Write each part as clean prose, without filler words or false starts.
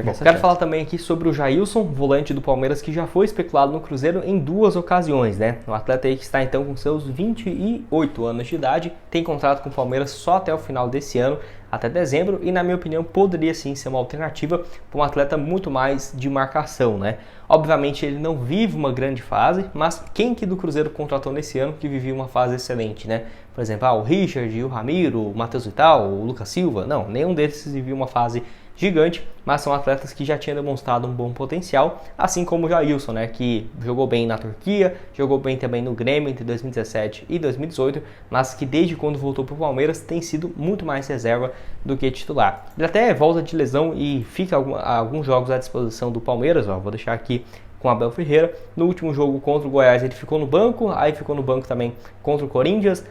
Bom, quero falar também aqui sobre o Jailson, volante do Palmeiras, que já foi especulado no Cruzeiro em 2 ocasiões, né? O atleta aí que está então com seus 28 anos de idade, tem contrato com o Palmeiras só até o final desse ano, até dezembro, e na minha opinião poderia sim ser uma alternativa para um atleta muito mais de marcação, né? Obviamente ele não vive uma grande fase, mas quem que do Cruzeiro contratou nesse ano que vivia uma fase excelente, né? Por exemplo, o Richard, o Ramiro, o Matheus Vital, o Lucas Silva, não, nenhum desses vivia uma fase gigante, mas são atletas que já tinham demonstrado um bom potencial, assim como o Jailson, né, que jogou bem na Turquia, jogou bem também no Grêmio entre 2017 e 2018, mas que desde quando voltou para o Palmeiras tem sido muito mais reserva do que titular. Ele até volta de lesão e fica alguns jogos à disposição do Palmeiras, ó, vou deixar aqui com Abel Ferreira. No último jogo contra o Goiás ele ficou no banco, aí ficou no banco também contra o Corinthians,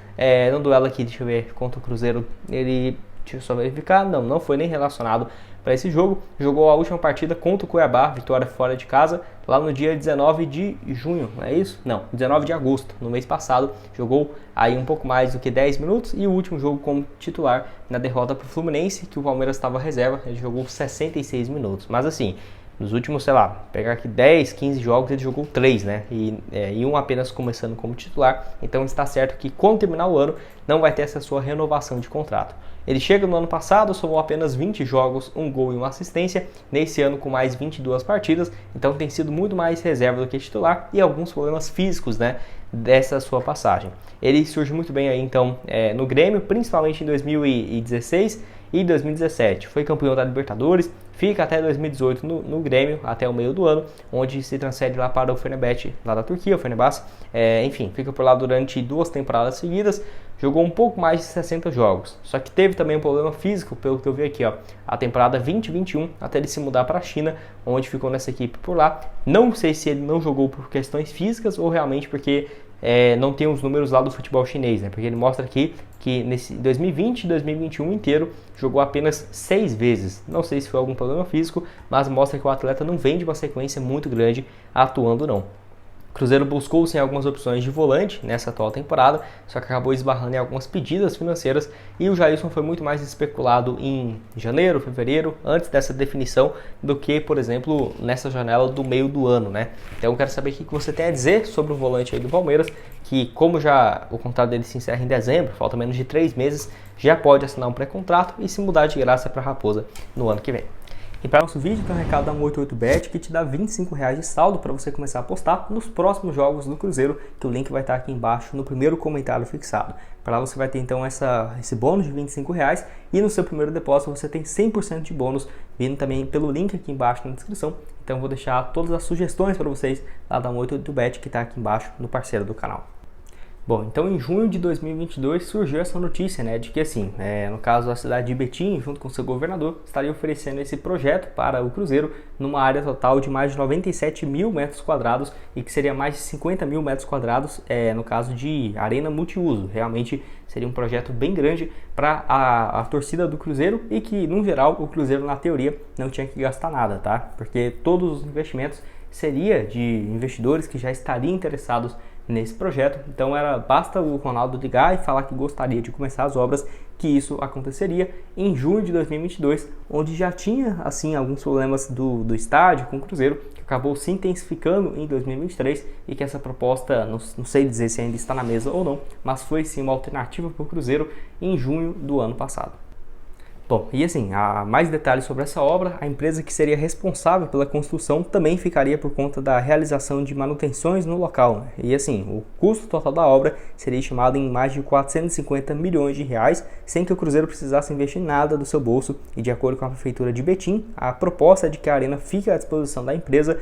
no duelo aqui, deixa eu ver, contra o Cruzeiro, ele, deixa eu só verificar, não foi nem relacionado para esse jogo. Jogou a última partida contra o Cuiabá, vitória fora de casa, lá no dia 19 de junho, não é isso? Não, 19 de agosto, no mês passado. Jogou aí um pouco mais do que 10 minutos e o último jogo como titular na derrota para o Fluminense, que o Palmeiras estava reserva, ele jogou 66 minutos. Mas assim, nos últimos, sei lá, pegar aqui 10, 15 jogos, ele jogou 3, né? E um apenas começando como titular. Então está certo que quando terminar o ano, não vai ter essa sua renovação de contrato. Ele chega no ano passado, somou apenas 20 jogos, 1 gol e 1 assistência. Nesse ano com mais 22 partidas, então tem sido muito mais reserva do que titular e alguns problemas físicos, né, dessa sua passagem. Ele surge muito bem aí então no Grêmio, principalmente em 2016 e 2017. Foi campeão da Libertadores, fica até 2018 no Grêmio, até o meio do ano, onde se transfere lá para o Fenerbahçe, lá da Turquia, o Fenerbahçe. Enfim, fica por lá durante 2 temporadas seguidas, jogou um pouco mais de 60 jogos. Só que teve também um problema físico, pelo que eu vi aqui, ó, a temporada 2021, até ele se mudar para a China, onde ficou nessa equipe por lá. Não sei se ele não jogou por questões físicas ou realmente porque não tem os números lá do futebol chinês, né? Porque ele mostra aqui que nesse 2020 e 2021 inteiro jogou apenas 6 vezes. Não sei se foi algum problema físico, mas mostra que o atleta não vem de uma sequência muito grande atuando não. O Cruzeiro buscou sim algumas opções de volante nessa atual temporada, só que acabou esbarrando em algumas pedidas financeiras e o Jailson foi muito mais especulado em janeiro, fevereiro, antes dessa definição, do que, por exemplo, nessa janela do meio do ano, né? Então eu quero saber o que você tem a dizer sobre o volante aí do Palmeiras, que como já o contrato dele se encerra em dezembro, falta menos de 3 meses, já pode assinar um pré-contrato e se mudar de graça para a Raposa no ano que vem. E para o nosso vídeo tem um recado da 188Bet que te dá R$25 de saldo para você começar a apostar nos próximos jogos do Cruzeiro, que o link vai estar aqui embaixo no primeiro comentário fixado. Para lá você vai ter então esse bônus de R$25 e no seu primeiro depósito você tem 100% de bônus vindo também pelo link aqui embaixo na descrição. Então eu vou deixar todas as sugestões para vocês lá da 188Bet que está aqui embaixo no parceiro do canal. Bom, então em junho de 2022 surgiu essa notícia, né, de que assim, no caso a cidade de Betim, junto com seu governador, estaria oferecendo esse projeto para o Cruzeiro numa área total de mais de 97 mil metros quadrados e que seria mais de 50 mil metros quadrados no caso de arena multiuso. Realmente seria um projeto bem grande para a torcida do Cruzeiro e que, no geral, o Cruzeiro, na teoria, não tinha que gastar nada, tá? Porque todos os investimentos seria de investidores que já estariam interessados nesse projeto, então basta o Ronaldo ligar e falar que gostaria de começar as obras, que isso aconteceria em junho de 2022, onde já tinha assim alguns problemas do estádio com o Cruzeiro, que acabou se intensificando em 2023 e que essa proposta, não sei dizer se ainda está na mesa ou não, mas foi sim uma alternativa para o Cruzeiro em junho do ano passado. Bom, e assim, há mais detalhes sobre essa obra, a empresa que seria responsável pela construção também ficaria por conta da realização de manutenções no local, né? E assim, o custo total da obra seria estimado em mais de 450 milhões de reais, sem que o Cruzeiro precisasse investir nada do seu bolso, e de acordo com a Prefeitura de Betim, a proposta é de que a arena fique à disposição da empresa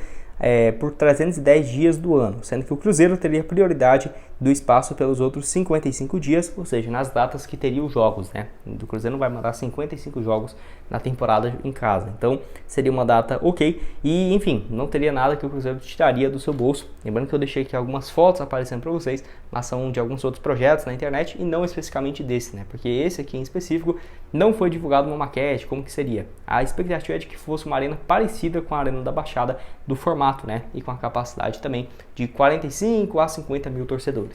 por 310 dias do ano, sendo que o Cruzeiro teria prioridade do espaço pelos outros 55 dias, ou seja, nas datas que teria os jogos, né? O Cruzeiro não vai mandar 55 jogos na temporada em casa, então seria uma data ok, e enfim, não teria nada que o Cruzeiro tiraria do seu bolso. Lembrando que eu deixei aqui algumas fotos aparecendo para vocês, mas são de alguns outros projetos na internet e não especificamente desse, né? Porque esse aqui em específico não foi divulgado uma maquete, como que seria. A expectativa é de que fosse uma arena parecida com a Arena da Baixada do formato, né? E com a capacidade também de 45 a 50 mil torcedores.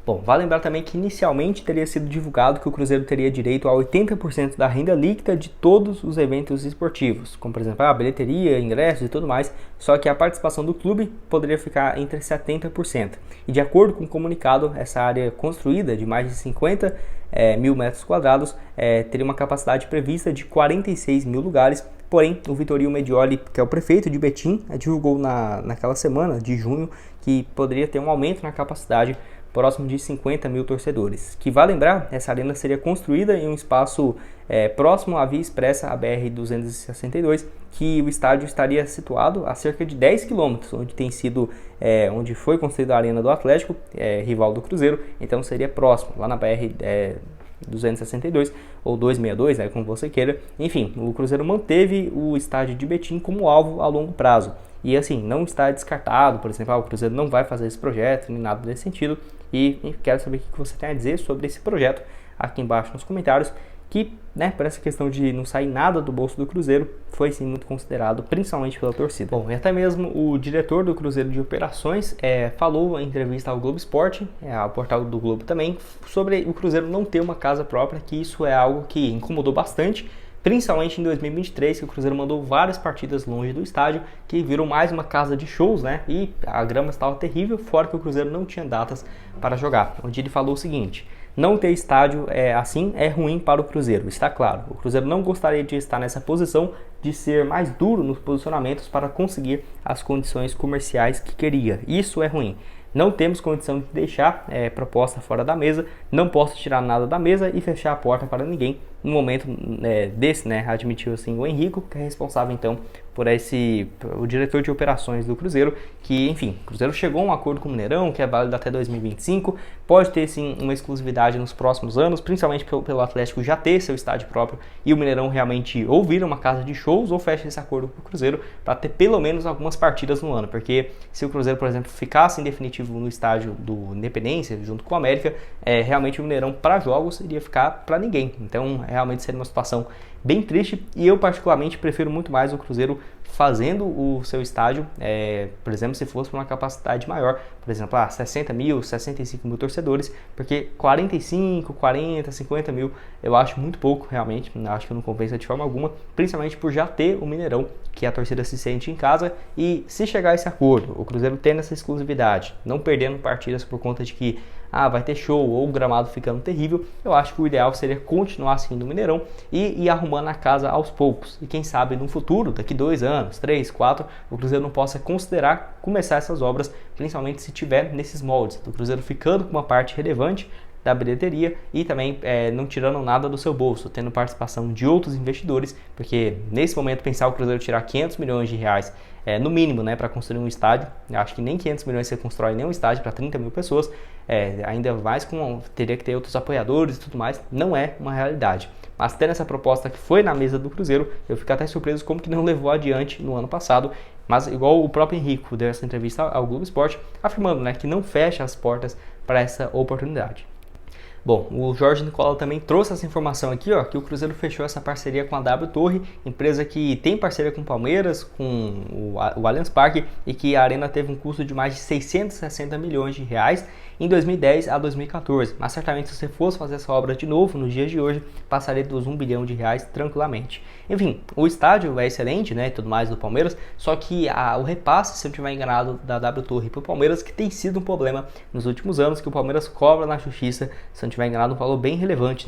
Bom, vale lembrar também que inicialmente teria sido divulgado que o Cruzeiro teria direito a 80% da renda líquida de todos os eventos esportivos, como por exemplo a bilheteria, ingressos e tudo mais, só que a participação do clube poderia ficar entre 70%. E de acordo com o comunicado, essa área construída de mais de 50 mil metros quadrados teria uma capacidade prevista de 46 mil lugares. Porém, o Vitorino Medioli, que é o prefeito de Betim, divulgou naquela semana de junho que poderia ter um aumento na capacidade próximo de 50 mil torcedores. Que vale lembrar, essa arena seria construída em um espaço próximo à Via Expressa, a BR-262, que o estádio estaria situado a cerca de 10 quilômetros, onde foi construída a Arena do Atlético, rival do Cruzeiro, então seria próximo, lá na BR-262 ou 262, como você queira. Enfim, o Cruzeiro manteve o estádio de Betim como alvo a longo prazo. E assim, não está descartado, por exemplo, o Cruzeiro não vai fazer esse projeto, nem nada desse sentido. E quero saber o que você tem a dizer sobre esse projeto aqui embaixo nos comentários, que, por essa questão de não sair nada do bolso do Cruzeiro, foi sim muito considerado, principalmente pela torcida. Bom, e até mesmo o diretor do Cruzeiro de Operações falou em entrevista ao Globo Esporte, ao portal do Globo também, sobre o Cruzeiro não ter uma casa própria, que isso é algo que incomodou bastante, principalmente em 2023, que o Cruzeiro mandou várias partidas longe do estádio, que virou mais uma casa de shows, e a grama estava terrível, fora que o Cruzeiro não tinha datas para jogar. Onde ele falou o seguinte: não ter estádio assim é ruim para o Cruzeiro, está claro. O Cruzeiro não gostaria de estar nessa posição de ser mais duro nos posicionamentos para conseguir as condições comerciais que queria. Isso é ruim. Não temos condição de deixar proposta fora da mesa, não posso tirar nada da mesa e fechar a porta para ninguém. No momento desse, admitiu assim o Henrico, que é responsável então por o diretor de operações do Cruzeiro, que enfim, o Cruzeiro chegou a um acordo com o Mineirão, que é válido até 2025, pode ter sim uma exclusividade nos próximos anos, principalmente pelo Atlético já ter seu estádio próprio e o Mineirão realmente ou vira uma casa de shows ou fecha esse acordo com o Cruzeiro para ter pelo menos algumas partidas no ano, porque se o Cruzeiro, por exemplo, ficasse em definitivo no estádio do Independência, junto com o América, realmente o Mineirão para jogos iria ficar para ninguém, então realmente seria uma situação bem triste, e eu particularmente prefiro muito mais o Cruzeiro fazendo o seu estádio, por exemplo, se fosse para uma capacidade maior, por exemplo, 60 mil, 65 mil torcedores, porque 45, 40, 50 mil eu acho muito pouco, realmente, acho que não compensa de forma alguma, principalmente por já ter o Mineirão, que a torcida se sente em casa, e se chegar a esse acordo, o Cruzeiro tendo essa exclusividade, não perdendo partidas por conta de que vai ter show ou o gramado ficando terrível, eu acho que o ideal seria continuar assim no Mineirão e ir arrumando a casa aos poucos. E quem sabe no futuro, daqui 2 anos, 3, 4, o Cruzeiro não possa considerar começar essas obras, principalmente se tiver nesses moldes, do Cruzeiro ficando com uma parte relevante da bilheteria e também não tirando nada do seu bolso, tendo participação de outros investidores, porque nesse momento pensar o Cruzeiro tirar 500 milhões de reais no mínimo, para construir um estádio, eu acho que nem 500 milhões você constrói nenhum estádio para 30 mil pessoas, ainda mais teria que ter outros apoiadores e tudo mais, não é uma realidade. Mas tendo essa proposta que foi na mesa do Cruzeiro, eu fico até surpreso como que não levou adiante no ano passado, mas igual o próprio Henrico deu essa entrevista ao Globo Esporte, afirmando que não fecha as portas para essa oportunidade. Bom, o Jorge Nicola também trouxe essa informação aqui, que o Cruzeiro fechou essa parceria com a W Torre, empresa que tem parceria com o Palmeiras, com o Allianz Parque, e que a arena teve um custo de mais de 660 milhões de reais em 2010 a 2014. Mas certamente se você fosse fazer essa obra de novo nos dias de hoje, passaria dos 1 bilhão de reais tranquilamente. Enfim, o estádio é excelente, e tudo mais do Palmeiras, só que o repasse, se eu não estiver enganado, da W Torre para o Palmeiras, que tem sido um problema nos últimos anos, que o Palmeiras cobra na justiça, se eu não estiver enganado, um valor bem relevante,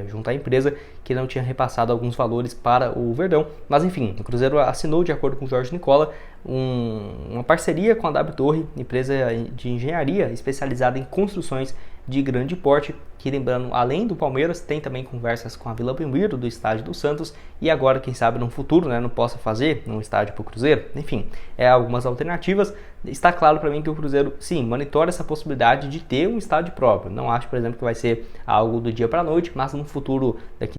junto à empresa que não tinha repassado alguns valores para o Verdão. Mas enfim, o Cruzeiro assinou, de acordo com o Jorge Nicola, uma parceria com a W Torre, empresa de engenharia especializada em construções de grande porte, que, lembrando, além do Palmeiras, tem também conversas com a Vila Belmiro, do estádio do Santos, e agora, quem sabe, no futuro, não possa fazer um estádio para o Cruzeiro. Enfim, algumas alternativas. Está claro para mim que o Cruzeiro, sim, monitora essa possibilidade de ter um estádio próprio. Não acho, por exemplo, que vai ser algo do dia para a noite, mas no futuro, daqui